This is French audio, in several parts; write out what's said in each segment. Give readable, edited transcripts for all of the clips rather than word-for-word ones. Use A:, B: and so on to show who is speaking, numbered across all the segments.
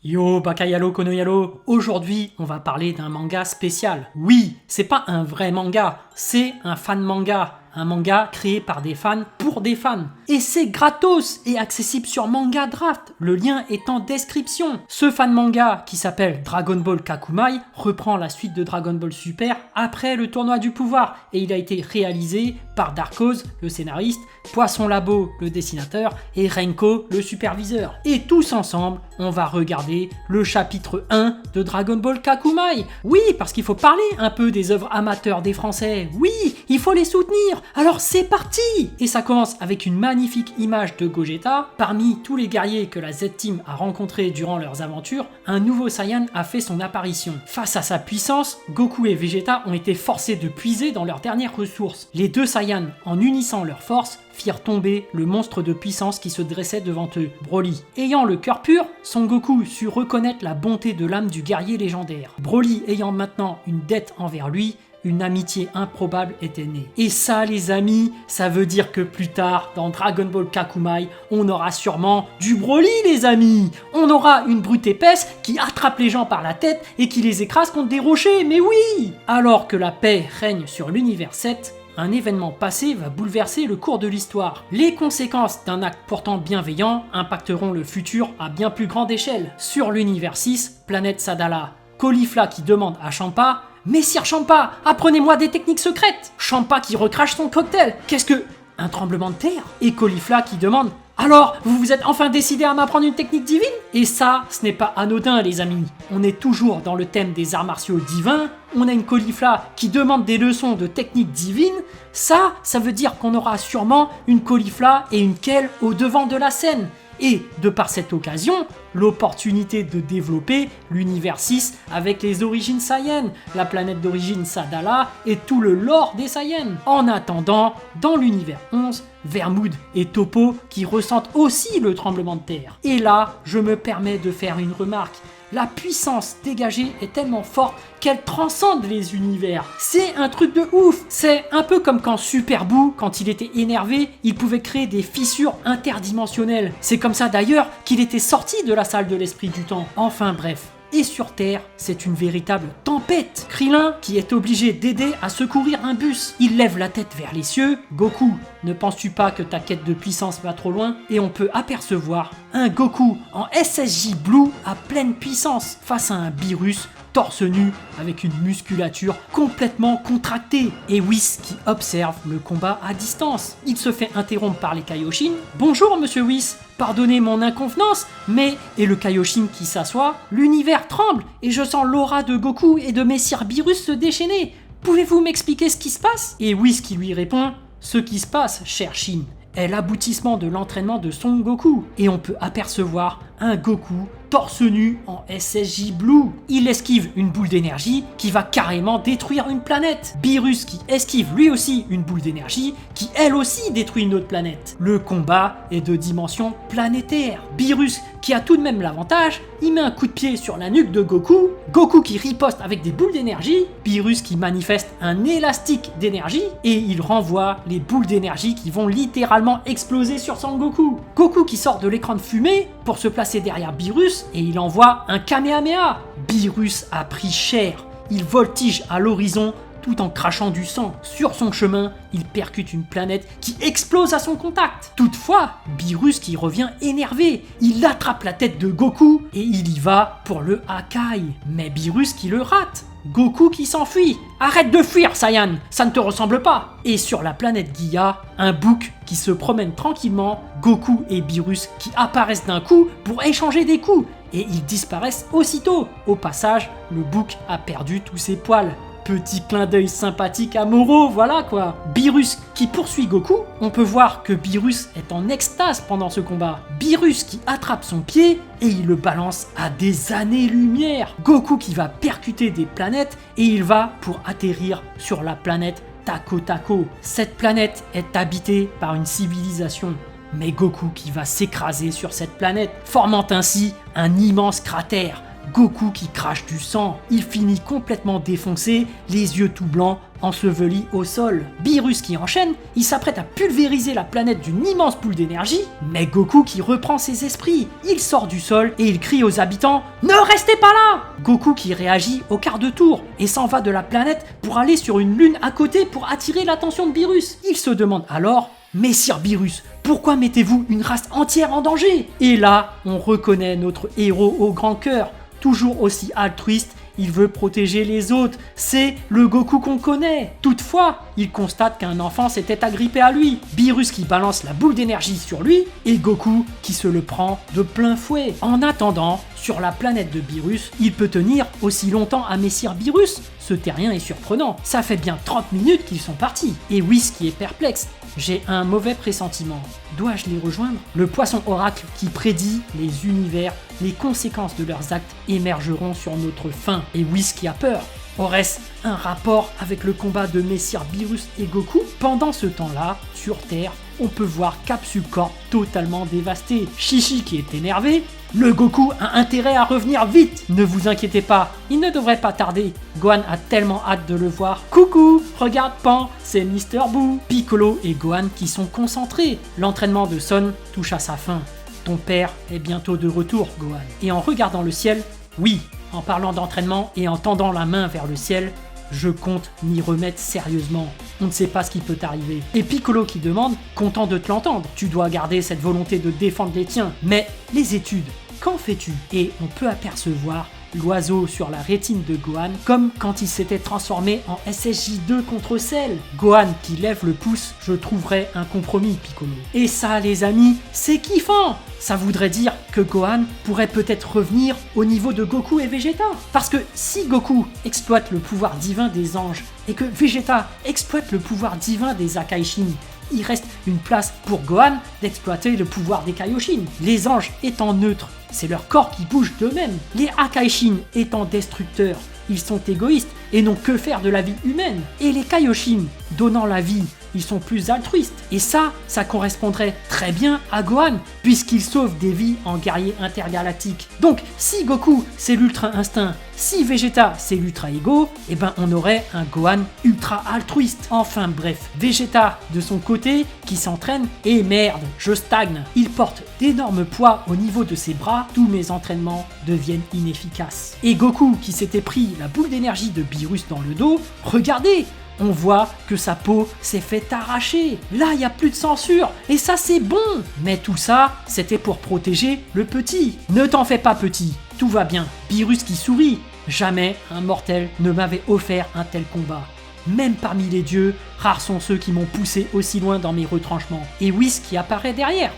A: Yo, Bakayalo Konoyalo, aujourd'hui on va parler d'un manga spécial. Oui, c'est pas un vrai manga, c'est un fan manga. Un manga créé par des fans pour des fans. Et c'est gratos et accessible sur Manga Draft. Le lien est en description. Ce fan manga, qui s'appelle Dragon Ball Kakumai, reprend la suite de Dragon Ball Super après le tournoi du pouvoir. Et il a été réalisé par Darkoz, le scénariste, Poisson Labo, le dessinateur, et Renko, le superviseur. Et tous ensemble, on va regarder le chapitre 1 de Dragon Ball Kakumai. Oui, parce qu'il faut parler un peu des œuvres amateurs des Français. Oui, il faut les soutenir. Alors c'est parti! Et ça commence avec une magnifique image de Gogeta. Parmi tous les guerriers que la Z-Team a rencontrés durant leurs aventures, un nouveau Saiyan a fait son apparition. Face à sa puissance, Goku et Vegeta ont été forcés de puiser dans leurs dernières ressources. Les deux Saiyans, en unissant leurs forces, firent tomber le monstre de puissance qui se dressait devant eux, Broly. Ayant le cœur pur, Son Goku sut reconnaître la bonté de l'âme du guerrier légendaire. Broly ayant maintenant une dette envers lui, une amitié improbable était née. Et ça, les amis, ça veut dire que plus tard, dans Dragon Ball Kakumai, on aura sûrement du Broly, les amis. On aura une brute épaisse qui attrape les gens par la tête et qui les écrase contre des rochers, mais oui! Alors que la paix règne sur l'univers 7, un événement passé va bouleverser le cours de l'histoire. Les conséquences d'un acte pourtant bienveillant impacteront le futur à bien plus grande échelle. Sur l'univers 6, planète Sadala, Caulifla qui demande à Champa: Messire Champa, apprenez-moi des techniques secrètes. Champa qui recrache son cocktail. Qu'est-ce que... un tremblement de terre? Et Caulifla qui demande: alors, vous vous êtes enfin décidé à m'apprendre une technique divine? Et ça, ce n'est pas anodin, les amis. On est toujours dans le thème des arts martiaux divins. On a une Caulifla qui demande des leçons de technique divine. Ça veut dire qu'on aura sûrement une Caulifla et une Kale au devant de la scène. Et, de par cette occasion, l'opportunité de développer l'univers 6 avec les origines Saiyans, la planète d'origine Sadala et tout le lore des Saiyans. En attendant, dans l'univers 11, Vermoud et Toppo qui ressentent aussi le tremblement de terre. Et là, je me permets de faire une remarque. La puissance dégagée est tellement forte qu'elle transcende les univers. C'est un truc de ouf. C'est un peu comme quand Super Boo, quand il était énervé, il pouvait créer des fissures interdimensionnelles. C'est comme ça d'ailleurs qu'il était sorti de la salle de l'esprit du temps. Enfin bref. Et sur Terre, c'est une véritable tempête. Krillin qui est obligé d'aider à secourir un bus. Il lève la tête vers les cieux. Goku, ne penses-tu pas que ta quête de puissance va trop loin? Et on peut apercevoir un Goku en SSJ Blue à pleine puissance face à un Beerus torse nu avec une musculature complètement contractée. Et Whis qui observe le combat à distance. Il se fait interrompre par les Kaioshin. Bonjour monsieur Whis, pardonnez mon inconvenance, mais... Et le Kaioshin qui s'assoit, l'univers tremble et je sens l'aura de Goku et de Messire Beerus se déchaîner. Pouvez-vous m'expliquer ce qui se passe? Et Whis qui lui répond: ce qui se passe, cher Shin, est l'aboutissement de l'entraînement de Son Goku. Et on peut apercevoir un Goku torse nu en SSJ Blue. Il esquive une boule d'énergie qui va carrément détruire une planète. Beerus qui esquive lui aussi une boule d'énergie qui elle aussi détruit une autre planète. Le combat est de dimension planétaire. Beerus qui a tout de même l'avantage, il met un coup de pied sur la nuque de Goku. Goku qui riposte avec des boules d'énergie. Beerus qui manifeste un élastique d'énergie et il renvoie les boules d'énergie qui vont littéralement exploser sur Son Goku. Goku qui sort de l'écran de fumée pour se placer derrière Beerus et il envoie un Kamehameha. Beerus a pris cher. Il voltige à l'horizon tout en crachant du sang. Sur son chemin, il percute une planète qui explose à son contact. Toutefois, Beerus qui revient énervé. Il attrape la tête de Goku et il y va pour le Hakai. Mais Beerus qui le rate. Goku qui s'enfuit. Arrête de fuir, Saiyan, ça ne te ressemble pas. Et sur la planète Giya, un bouc qui se promène tranquillement, Goku et Beerus qui apparaissent d'un coup pour échanger des coups. Et ils disparaissent aussitôt. Au passage, le bouc a perdu tous ses poils. Petit clin d'œil sympathique à Moro, voilà quoi. Beerus qui poursuit Goku, on peut voir que Beerus est en extase pendant ce combat. Beerus qui attrape son pied et il le balance à des années-lumière. Goku qui va percuter des planètes et il va pour atterrir sur la planète Tako Tako. Cette planète est habitée par une civilisation. Mais Goku qui va s'écraser sur cette planète, formant ainsi un immense cratère. Goku qui crache du sang, il finit complètement défoncé, les yeux tout blancs, enseveli au sol. Beerus qui enchaîne, il s'apprête à pulvériser la planète d'une immense boule d'énergie, mais Goku qui reprend ses esprits. Il sort du sol et il crie aux habitants « Ne restez pas là !» Goku qui réagit au quart de tour et s'en va de la planète pour aller sur une lune à côté pour attirer l'attention de Beerus. Il se demande alors « Messire Beerus, pourquoi mettez-vous une race entière en danger ?» Et là, on reconnaît notre héros au grand cœur, toujours aussi altruiste. Il veut protéger les autres, c'est le Goku qu'on connaît. Toutefois, il constate qu'un enfant s'était agrippé à lui. Beerus qui balance la boule d'énergie sur lui et Goku qui se le prend de plein fouet. En attendant, sur la planète de Beerus, il peut tenir aussi longtemps à Messire Beerus. Ce terrien est surprenant. Ça fait bien 30 minutes qu'ils sont partis. Et Whis qui est perplexe. J'ai un mauvais pressentiment. Dois-je les rejoindre ? Le poisson oracle qui prédit les univers, les conséquences de leurs actes émergeront sur notre fin. Et Whis qui a peur. Aurait-ce un rapport avec le combat de Messire Beerus et Goku ? Pendant ce temps-là, sur Terre, on peut voir Capsule Corp totalement dévasté. Chi-Chi qui est énervé. Le Goku a intérêt à revenir vite. Ne vous inquiétez pas, il ne devrait pas tarder. Gohan a tellement hâte de le voir. Coucou, regarde Pan, c'est Mister Boo. Piccolo et Gohan qui sont concentrés. L'entraînement de Son touche à sa fin. Ton père est bientôt de retour, Gohan. Et en regardant le ciel, oui, en parlant d'entraînement et en tendant la main vers le ciel, je compte m'y remettre sérieusement. On ne sait pas ce qui peut arriver. Et Piccolo qui demande, content de te l'entendre, tu dois garder cette volonté de défendre les tiens. Mais les études, qu'en fais-tu ? Et on peut apercevoir l'oiseau sur la rétine de Gohan, comme quand il s'était transformé en SSJ2 contre Cell. Gohan qui lève le pouce, je trouverai un compromis, Piccolo. Et ça, les amis, c'est kiffant. Ça voudrait dire que Gohan pourrait peut-être revenir au niveau de Goku et Vegeta. Parce que si Goku exploite le pouvoir divin des anges et que Vegeta exploite le pouvoir divin des Akaishin, il reste une place pour Gohan d'exploiter le pouvoir des Kaioshin. Les anges étant neutres, c'est leur corps qui bouge d'eux-mêmes. Les Akaishin étant destructeurs, ils sont égoïstes et n'ont que faire de la vie humaine. Et les Kaioshin, donnant la vie, ils sont plus altruistes. Et ça correspondrait très bien à Gohan, puisqu'il sauve des vies en guerrier intergalactique. Donc, si Goku, c'est l'ultra instinct, si Vegeta, c'est l'ultra ego, eh ben on aurait un Gohan ultra altruiste. Enfin bref, Vegeta, de son côté, qui s'entraîne, et merde, je stagne. Il porte d'énormes poids au niveau de ses bras, tous mes entraînements deviennent inefficaces. Et Goku, qui s'était pris la boule d'énergie de Beerus dans le dos, regardez, on voit que sa peau s'est fait arracher. Là, il n'y a plus de censure. Et ça, c'est bon. Mais tout ça, c'était pour protéger le petit. Ne t'en fais pas, petit. Tout va bien. Beerus qui sourit. Jamais un mortel ne m'avait offert un tel combat. Même parmi les dieux, rares sont ceux qui m'ont poussé aussi loin dans mes retranchements. Et Whis qui apparaît derrière.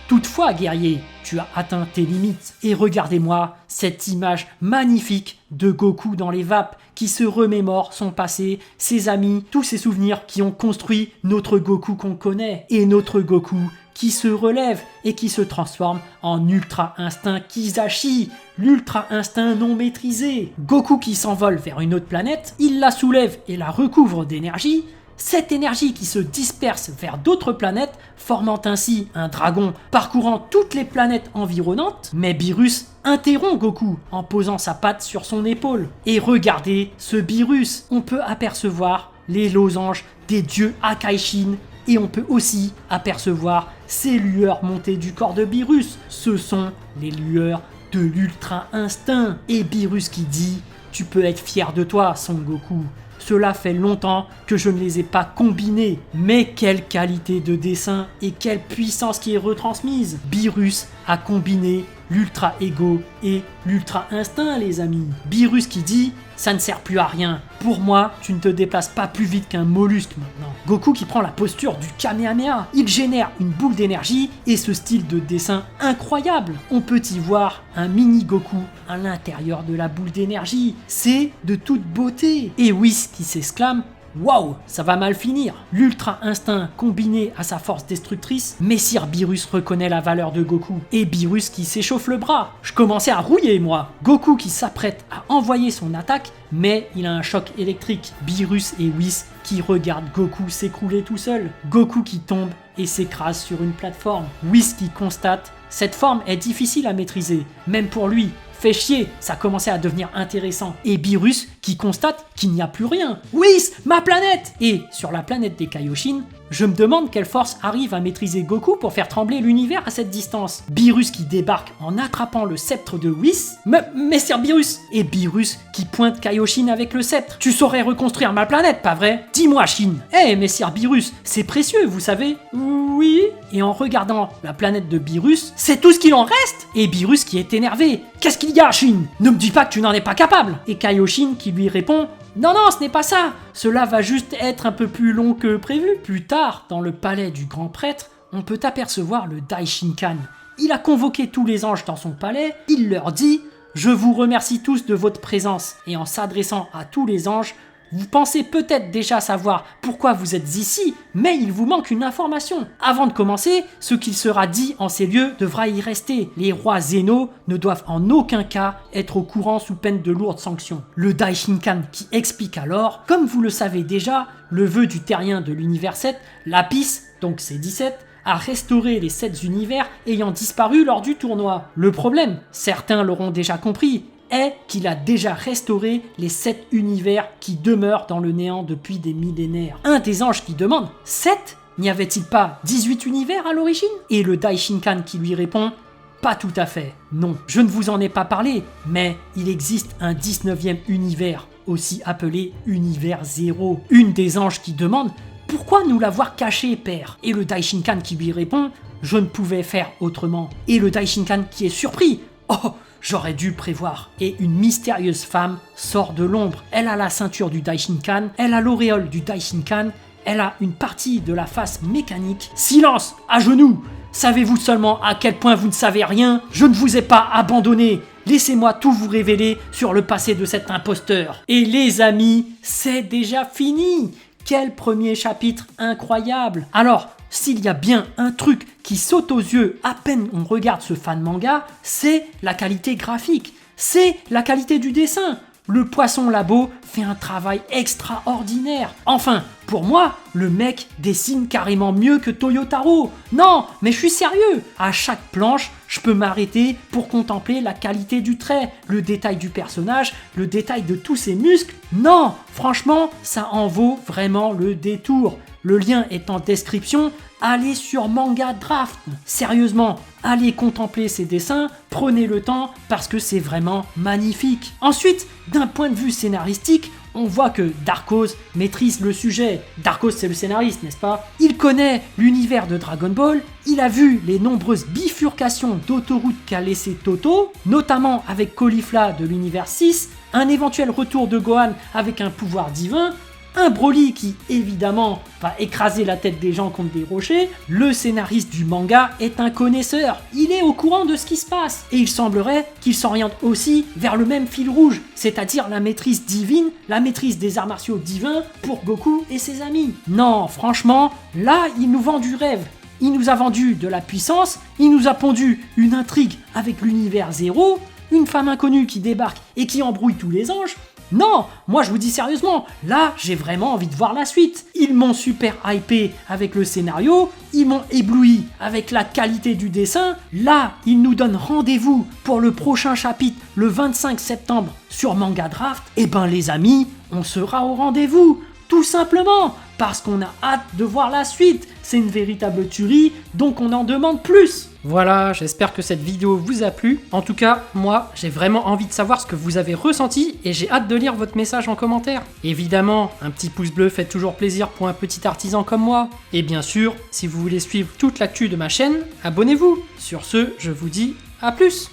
A: Toutefois, guerrier, tu as atteint tes limites. Et regardez-moi cette image magnifique de Goku dans les vapes qui se remémore son passé, ses amis, tous ses souvenirs qui ont construit notre Goku qu'on connaît. Et notre Goku qui se relève et qui se transforme en Ultra Instinct Kizashi, l'Ultra Instinct non maîtrisé. Goku qui s'envole vers une autre planète, il la soulève et la recouvre d'énergie. Cette énergie qui se disperse vers d'autres planètes, formant ainsi un dragon parcourant toutes les planètes environnantes, mais Beerus interrompt Goku en posant sa patte sur son épaule. Et regardez ce Beerus, on peut apercevoir les losanges des dieux Akaishin et on peut aussi apercevoir ces lueurs montées du corps de Beerus. Ce sont les lueurs de l'Ultra Instinct. Et Beerus qui dit « Tu peux être fier de toi, Son Goku. Cela fait longtemps que je ne les ai pas combinés. Mais quelle qualité de dessin et quelle puissance qui est retransmise. Beerus a combiné l'Ultra Ego et l'Ultra Instinct, les amis. Beerus qui dit « Ça ne sert plus à rien. Pour moi, tu ne te déplaces pas plus vite qu'un mollusque maintenant. » Goku qui prend la posture du Kamehameha. Il génère une boule d'énergie et ce style de dessin incroyable. On peut y voir un mini Goku à l'intérieur de la boule d'énergie. C'est de toute beauté. Et Whis qui s'exclame « Waouh, ça va mal finir !» L'Ultra Instinct combiné à sa force destructrice, Messire Beerus reconnaît la valeur de Goku. Et Beerus qui s'échauffe le bras. Je commençais à rouiller, moi. Goku qui s'apprête à envoyer son attaque, mais il a un choc électrique. Beerus et Whis qui regardent Goku s'écrouler tout seul. Goku qui tombe et s'écrase sur une plateforme. Whis qui constate « Cette forme est difficile à maîtriser, même pour lui. fait chier, ça commençait à devenir intéressant. Et Beerus qui constate qu'il n'y a plus rien. Whis, ma planète! Et sur la planète des Kaioshin, je me demande quelle force arrive à maîtriser Goku pour faire trembler l'univers à cette distance. Beerus qui débarque en attrapant le sceptre de Whis. Mais Sir Beerus! Et Beerus qui pointe Kaioshin avec le sceptre. Tu saurais reconstruire ma planète, pas vrai? Dis-moi, Shin! Eh, mais Sir Beerus, c'est précieux, vous savez? Oui. Et en regardant la planète de Beerus, c'est tout ce qu'il en reste? Et Beerus qui est énervé. Qu'est-ce qu'il y a, Shin? Ne me dis pas que tu n'en es pas capable! Et Kaioshin qui lui répond. Non, ce n'est pas ça. Cela va juste être un peu plus long que prévu. Plus tard, dans le palais du grand prêtre, on peut apercevoir le Daishinkan. Il a convoqué tous les anges dans son palais. Il leur dit « Je vous remercie tous de votre présence. » Et en s'adressant à tous les anges, vous pensez peut-être déjà savoir pourquoi vous êtes ici, mais il vous manque une information. Avant de commencer, ce qu'il sera dit en ces lieux devra y rester. Les rois Zeno ne doivent en aucun cas être au courant sous peine de lourdes sanctions. Le Daishinkan qui explique alors, comme vous le savez déjà, le vœu du terrien de l'univers 7, Lapis, donc c'est 17, a restauré les 7 univers ayant disparu lors du tournoi. Le problème, certains l'auront déjà compris, est qu'il a déjà restauré les 7 univers qui demeurent dans le néant depuis des millénaires. Un des anges qui demande « 7 ? N'y avait-il pas 18 univers à l'origine ?» Et le Daishinkan qui lui répond « Pas tout à fait, non. Je ne vous en ai pas parlé, mais il existe un 19e univers, aussi appelé Univers 0. » Une des anges qui demande « Pourquoi nous l'avoir caché, père ?» Et le Daishinkan qui lui répond « Je ne pouvais faire autrement. » Et le Daishinkan qui est surpris « Oh !» J'aurais dû prévoir. Et une mystérieuse femme sort de l'ombre. Elle a la ceinture du Daishinkan, elle a l'auréole du Daishinkan, elle a une partie de la face mécanique. Silence, à genoux! Savez-vous seulement à quel point vous ne savez rien? Je ne vous ai pas abandonné. Laissez-moi tout vous révéler sur le passé de cet imposteur. Et les amis, c'est déjà fini! Quel premier chapitre incroyable! Alors, s'il y a bien un truc qui saute aux yeux à peine on regarde ce fan manga, c'est la qualité graphique, c'est la qualité du dessin. Le Poisson Labo fait un travail extraordinaire. Enfin, pour moi, le mec dessine carrément mieux que Toyotaro. Non, mais je suis sérieux. À chaque planche, je peux m'arrêter pour contempler la qualité du trait, le détail du personnage, le détail de tous ses muscles. Non, franchement, ça en vaut vraiment le détour. Le lien est en description, allez sur Manga Draft. Sérieusement, allez contempler ces dessins, prenez le temps parce que c'est vraiment magnifique. Ensuite, d'un point de vue scénaristique, on voit que Darkos maîtrise le sujet. Darkos, c'est le scénariste, n'est-ce pas? Il connaît l'univers de Dragon Ball, il a vu les nombreuses bifurcations d'autoroute qu'a laissé Toto, notamment avec Caulifla de l'univers 6, un éventuel retour de Gohan avec un pouvoir divin, un Broly qui, évidemment, va écraser la tête des gens contre des rochers. Le scénariste du manga est un connaisseur. Il est au courant de ce qui se passe. Et il semblerait qu'il s'oriente aussi vers le même fil rouge, c'est-à-dire la maîtrise divine, la maîtrise des arts martiaux divins pour Goku et ses amis. Non, franchement, là, il nous vend du rêve. Il nous a vendu de la puissance, il nous a pondu une intrigue avec l'univers 0, une femme inconnue qui débarque et qui embrouille tous les anges. Non, moi je vous dis sérieusement, là j'ai vraiment envie de voir la suite. Ils m'ont super hypé avec le scénario, ils m'ont ébloui avec la qualité du dessin. Là, ils nous donnent rendez-vous pour le prochain chapitre le 25 septembre sur Manga Draft. Et ben les amis, on sera au rendez-vous, tout simplement, parce qu'on a hâte de voir la suite. C'est une véritable tuerie, donc on en demande plus. Voilà, j'espère que cette vidéo vous a plu. En tout cas, moi, j'ai vraiment envie de savoir ce que vous avez ressenti et j'ai hâte de lire votre message en commentaire. Évidemment, un petit pouce bleu fait toujours plaisir pour un petit artisan comme moi. Et bien sûr, si vous voulez suivre toute l'actu de ma chaîne, abonnez-vous. Sur ce, je vous dis à plus.